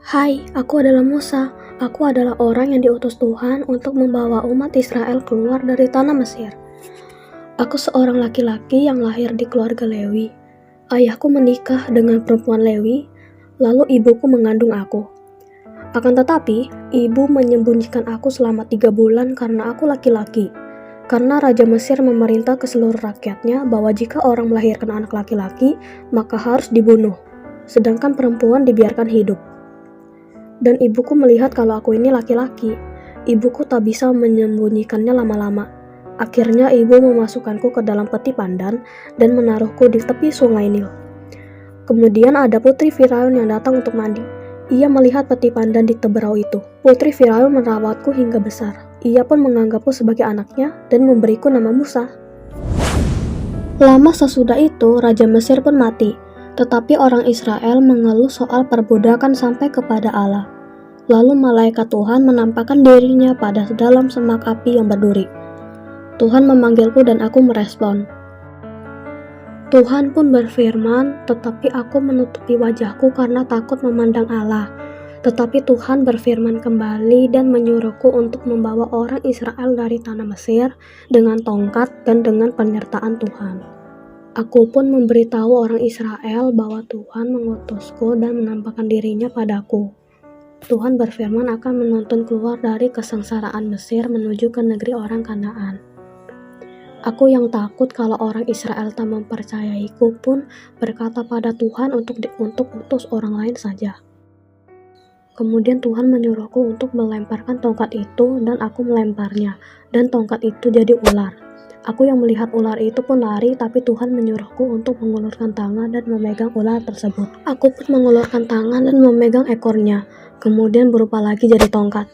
Hai, aku adalah Musa. Aku adalah orang yang diutus Tuhan untuk membawa umat Israel keluar dari tanah Mesir. Aku seorang laki-laki yang lahir di keluarga Lewi. Ayahku menikah dengan perempuan Lewi, lalu ibuku mengandung aku. Akan tetapi, ibu menyembunyikan aku selama 3 bulan karena aku laki-laki. Karena Raja Mesir memerintah ke seluruh rakyatnya bahwa jika orang melahirkan anak laki-laki, maka harus dibunuh, sedangkan perempuan dibiarkan hidup. Dan ibuku melihat kalau aku ini laki-laki. Ibuku tak bisa menyembunyikannya lama-lama. Akhirnya ibu memasukkanku ke dalam peti pandan dan menaruhku di tepi sungai Nil. Kemudian ada putri Firaun yang datang untuk mandi. Ia melihat peti pandan di teberau itu. Putri Firaun merawatku hingga besar. Ia pun menganggapku sebagai anaknya dan memberiku nama Musa. Lama sesudah itu, Raja Mesir pun mati. Tetapi orang Israel mengeluh soal perbudakan sampai kepada Allah. Lalu malaikat Tuhan menampakkan dirinya pada dalam semak api yang berduri. Tuhan memanggilku dan aku merespon. Tuhan pun berfirman, tetapi aku menutupi wajahku karena takut memandang Allah. Tetapi Tuhan berfirman kembali dan menyuruhku untuk membawa orang Israel dari tanah Mesir dengan tongkat dan dengan penyertaan Tuhan. Aku pun memberitahu orang Israel bahwa Tuhan mengutusku dan menampakkan dirinya padaku. Tuhan berfirman akan menuntun keluar dari kesengsaraan Mesir menuju ke negeri orang Kanaan. Aku yang takut kalau orang Israel tak mempercayaiku pun berkata pada Tuhan untuk utus orang lain saja. Kemudian Tuhan menyuruhku untuk melemparkan tongkat itu dan aku melemparnya, dan tongkat itu jadi ular. Aku yang melihat ular itu pun lari, tapi Tuhan menyuruhku untuk mengulurkan tangan dan memegang ular tersebut. Aku pun mengulurkan tangan dan memegang ekornya, kemudian berubah lagi jadi tongkat,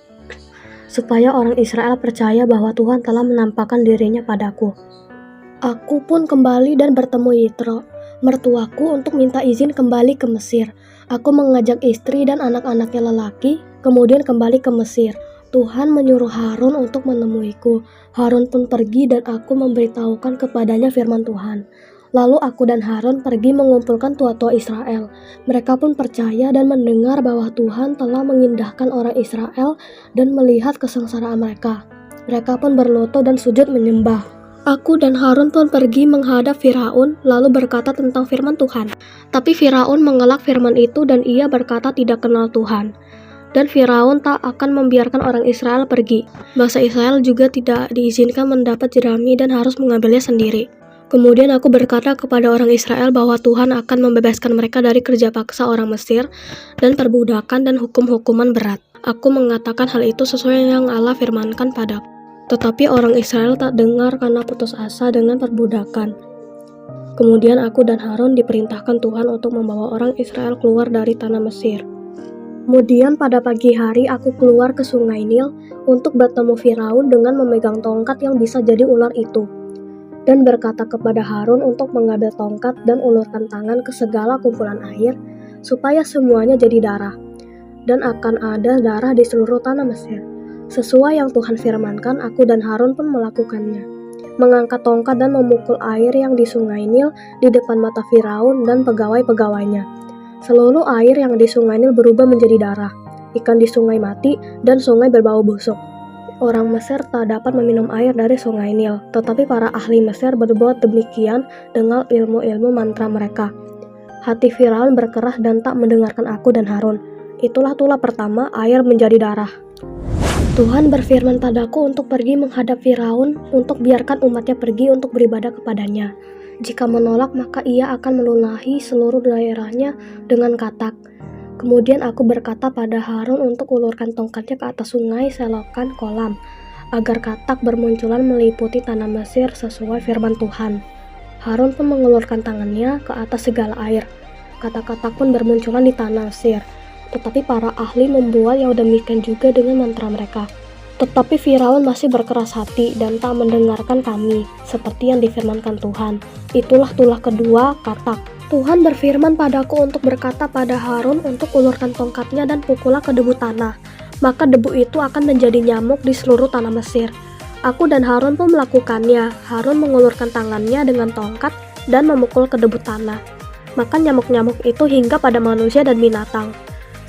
supaya orang Israel percaya bahwa Tuhan telah menampakkan dirinya padaku. Aku pun kembali dan bertemu Yitro, mertuaku, untuk minta izin kembali ke Mesir. Aku mengajak istri dan anak-anaknya lelaki, kemudian kembali ke Mesir. Tuhan menyuruh Harun untuk menemuiku. Harun pun pergi dan aku memberitahukan kepadanya firman Tuhan. Lalu aku dan Harun pergi mengumpulkan tua-tua Israel. Mereka pun percaya dan mendengar bahwa Tuhan telah mengindahkan orang Israel dan melihat kesengsaraan mereka. Mereka pun berlutut dan sujud menyembah. Aku dan Harun pun pergi menghadap Firaun lalu berkata tentang firman Tuhan. Tapi Firaun mengelak firman itu dan ia berkata tidak kenal Tuhan. Dan Firaun tak akan membiarkan orang Israel pergi. Bangsa Israel juga tidak diizinkan mendapat jerami dan harus mengambilnya sendiri. Kemudian aku berkata kepada orang Israel bahwa Tuhan akan membebaskan mereka dari kerja paksa orang Mesir dan perbudakan dan hukum-hukuman berat. Aku mengatakan hal itu sesuai yang Allah firmankan padaku. Tetapi orang Israel tak dengar karena putus asa dengan perbudakan. Kemudian aku dan Harun diperintahkan Tuhan untuk membawa orang Israel keluar dari tanah Mesir. Kemudian pada pagi hari aku keluar ke sungai Nil untuk bertemu Firaun dengan memegang tongkat yang bisa jadi ular itu, dan berkata kepada Harun untuk mengambil tongkat dan ulurkan tangan ke segala kumpulan air supaya semuanya jadi darah, dan akan ada darah di seluruh tanah Mesir. Sesuai yang Tuhan firmankan, aku dan Harun pun melakukannya, mengangkat tongkat dan memukul air yang di sungai Nil di depan mata Firaun dan pegawai-pegawainya. Seluruh air yang di sungai Nil berubah menjadi darah, ikan di sungai mati, dan sungai berbau busuk. Orang Mesir tak dapat meminum air dari sungai Nil, tetapi para ahli Mesir berbuat demikian dengan ilmu-ilmu mantra mereka. Hati Firaun berkerah dan tak mendengarkan aku dan Harun. Itulah tulah pertama air menjadi darah. Tuhan berfirman padaku untuk pergi menghadap Firaun untuk biarkan umatnya pergi untuk beribadah kepadanya. Jika menolak, maka ia akan melunahi seluruh daerahnya dengan katak. Kemudian aku berkata pada Harun untuk ulurkan tongkatnya ke atas sungai selokan kolam, agar katak bermunculan meliputi tanah Mesir sesuai firman Tuhan. Harun pun mengulurkan tangannya ke atas segala air. Katak-katak pun bermunculan di tanah Mesir. Tetapi para ahli membuat yang demikian juga dengan mantra mereka. Tetapi Firaun masih berkeras hati dan tak mendengarkan kami, seperti yang difirmankan Tuhan. Itulah tulah kedua, katak. Tuhan berfirman padaku untuk berkata pada Harun untuk ulurkan tongkatnya dan pukullah ke debu tanah. Maka debu itu akan menjadi nyamuk di seluruh tanah Mesir. Aku dan Harun pun melakukannya. Harun mengulurkan tangannya dengan tongkat dan memukul ke debu tanah. Maka nyamuk-nyamuk itu hinggap pada manusia dan binatang.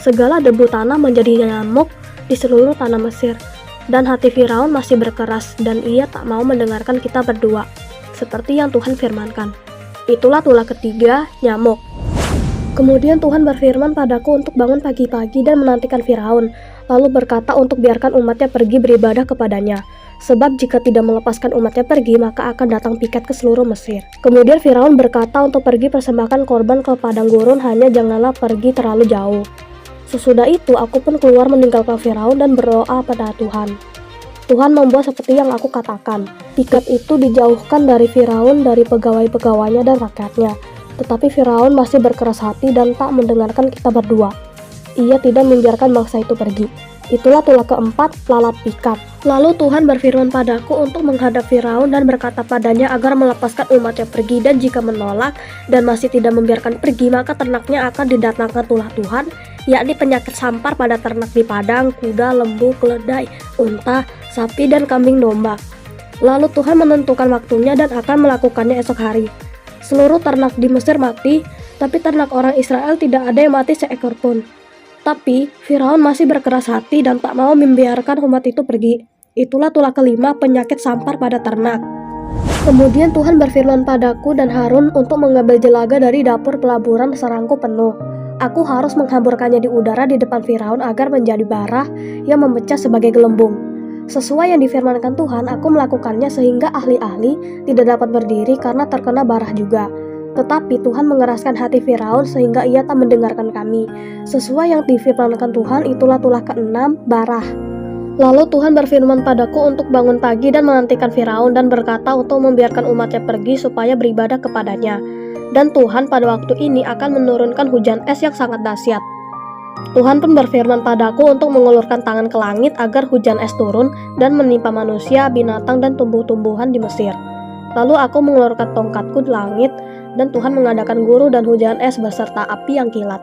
segala debu tanah menjadi nyamuk di seluruh tanah Mesir. Dan hati Firaun masih berkeras dan ia tak mau mendengarkan kita berdua, seperti yang Tuhan firmankan. Itulah tulah ketiga, nyamuk. Kemudian Tuhan berfirman padaku untuk bangun pagi-pagi dan menantikan Firaun, lalu berkata untuk biarkan umatnya pergi beribadah kepadanya. Sebab jika tidak melepaskan umatnya pergi, maka akan datang pikat ke seluruh Mesir. Kemudian Firaun berkata untuk pergi persembahkan korban ke padang gurun, hanya janganlah pergi terlalu jauh. Sesudah itu aku pun keluar meninggalkan Firaun dan berdoa pada Tuhan. Tuhan membuat seperti yang aku katakan. Pikat itu dijauhkan dari Firaun, dari pegawai-pegawainya dan rakyatnya. Tetapi Firaun masih berkeras hati dan tak mendengarkan kita berdua. Ia tidak membiarkan bangsa itu pergi. Itulah tulah keempat, lalat pikat. Lalu Tuhan berfirman padaku untuk menghadap Firaun dan berkata padanya agar melepaskan umatnya pergi, dan jika menolak dan masih tidak membiarkan pergi, maka ternaknya akan didatangkan tulah Tuhan, yakni penyakit sampar pada ternak di padang, kuda, lembu, keledai, unta, sapi, dan kambing domba. Lalu Tuhan menentukan waktunya dan akan melakukannya esok hari. Seluruh ternak di Mesir mati, tapi ternak orang Israel tidak ada yang mati seekor pun. Tapi Firaun masih berkeras hati dan tak mau membiarkan umat itu pergi. Itulah tulah kelima, penyakit sampar pada ternak. Kemudian Tuhan berfirman padaku dan Harun untuk mengambil jelaga dari dapur pelaburan serangku penuh. Aku harus menghamburkannya di udara di depan Firaun agar menjadi bara yang memecah sebagai gelembung. Sesuai yang difirmankan Tuhan, aku melakukannya sehingga ahli-ahli tidak dapat berdiri karena terkena bara juga. Tetapi Tuhan mengeraskan hati Firaun sehingga ia tak mendengarkan kami. Sesuai yang difirmankan Tuhan, itulah tulah keenam, barah. Lalu Tuhan berfirman padaku untuk bangun pagi dan menantikan Firaun dan berkata untuk membiarkan umatnya pergi supaya beribadah kepadanya. Dan Tuhan pada waktu ini akan menurunkan hujan es yang sangat dahsyat. Tuhan pun berfirman padaku untuk mengulurkan tangan ke langit agar hujan es turun dan menimpa manusia, binatang, dan tumbuh-tumbuhan di Mesir. Lalu aku mengulurkan tongkatku di langit, dan Tuhan mengadakan guru dan hujan es beserta api yang kilat.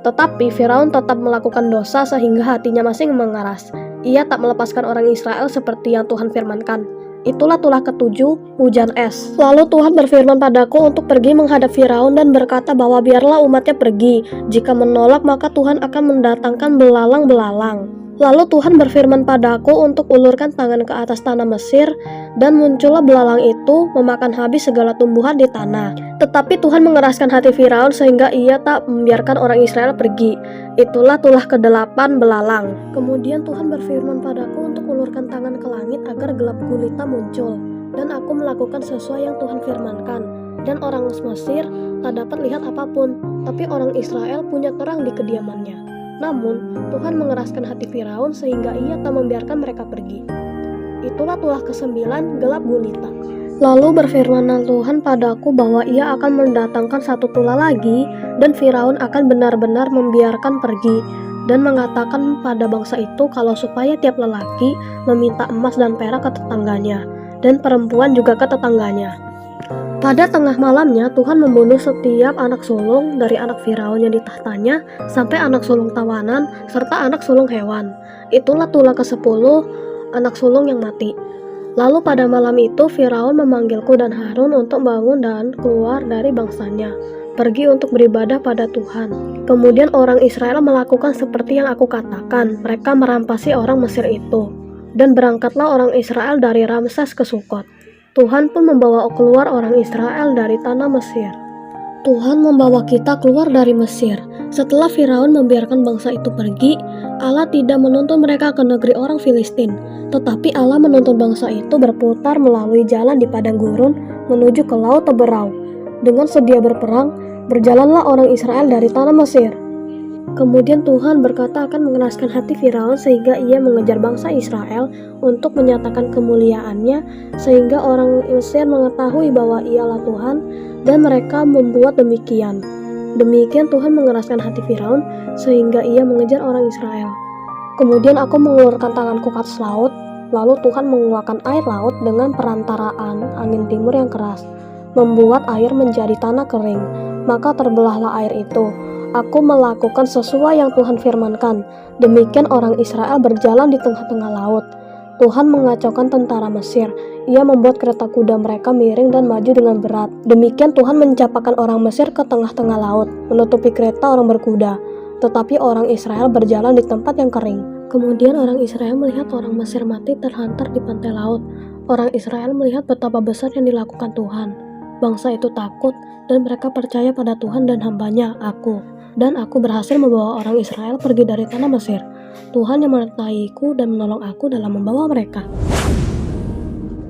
Tetapi Firaun tetap melakukan dosa sehingga hatinya masih mengeras. Ia tak melepaskan orang Israel seperti yang Tuhan firmankan. Itulah tulah ketujuh, hujan es. Lalu Tuhan berfirman padaku untuk pergi menghadap Firaun dan berkata bahwa biarlah umatnya pergi. Jika menolak, maka Tuhan akan mendatangkan belalang-belalang. Lalu Tuhan berfirman padaku untuk ulurkan tangan ke atas tanah Mesir, dan muncullah belalang itu memakan habis segala tumbuhan di tanah. Tetapi Tuhan mengeraskan hati Firaun sehingga ia tak membiarkan orang Israel pergi. Itulah tulah ke-8, belalang. Kemudian Tuhan berfirman padaku untuk ulurkan tangan ke langit agar gelap gulita muncul, dan aku melakukan sesuai yang Tuhan firmankan. Dan orang Mesir tak dapat lihat apapun, tapi orang Israel punya terang di kediamannya. Namun, Tuhan mengeraskan hati Firaun sehingga ia tak membiarkan mereka pergi. Itulah tulah ke-9, gelap gulita. Lalu berfirman Tuhan padaku bahwa ia akan mendatangkan satu tulah lagi, dan Firaun akan benar-benar membiarkan pergi, dan mengatakan pada bangsa itu kalau supaya tiap lelaki meminta emas dan perak ke tetangganya, dan perempuan juga ke tetangganya. Pada tengah malamnya, Tuhan membunuh setiap anak sulung dari anak Firaun yang di tahtanya, sampai anak sulung tawanan, serta anak sulung hewan. Itulah tulah ke-10, anak sulung yang mati. Lalu pada malam itu, Firaun memanggilku dan Harun untuk bangun dan keluar dari bangsanya, pergi untuk beribadah pada Tuhan. Kemudian orang Israel melakukan seperti yang aku katakan, mereka merampasi orang Mesir itu. Dan berangkatlah orang Israel dari Ramses ke Sukot. Tuhan pun membawa keluar orang Israel dari tanah Mesir. Tuhan membawa kita keluar dari Mesir. Setelah Firaun membiarkan bangsa itu pergi, Allah tidak menuntun mereka ke negeri orang Filistin, tetapi Allah menuntun bangsa itu berputar melalui jalan di padang gurun menuju ke laut Teberau. Dengan sedia berperang, berjalanlah orang Israel dari tanah Mesir. Kemudian Tuhan berkata akan mengeraskan hati Firaun sehingga ia mengejar bangsa Israel untuk menyatakan kemuliaannya, sehingga orang Mesir mengetahui bahwa ialah Tuhan, dan mereka membuat demikian. Demikian Tuhan mengeraskan hati Firaun sehingga ia mengejar orang Israel. Kemudian aku mengulurkan tanganku ke atas laut, lalu Tuhan menguakkan air laut dengan perantaraan angin timur yang keras, membuat air menjadi tanah kering, maka terbelahlah air itu. Aku melakukan sesuai yang Tuhan firmankan. Demikian orang Israel berjalan di tengah-tengah laut. Tuhan mengacaukan tentara Mesir. Ia membuat kereta kuda mereka miring dan maju dengan berat. Demikian Tuhan mencapakan orang Mesir ke tengah-tengah laut, menutupi kereta orang berkuda. tetapi orang Israel berjalan di tempat yang kering. Kemudian orang Israel melihat orang Mesir mati terlantar di pantai laut. Orang Israel melihat betapa besar yang dilakukan Tuhan. Bangsa itu takut dan mereka percaya pada Tuhan dan hambanya, aku. Dan aku berhasil membawa orang Israel pergi dari tanah Mesir. Tuhan yang menyertaiku dan menolong aku dalam membawa mereka.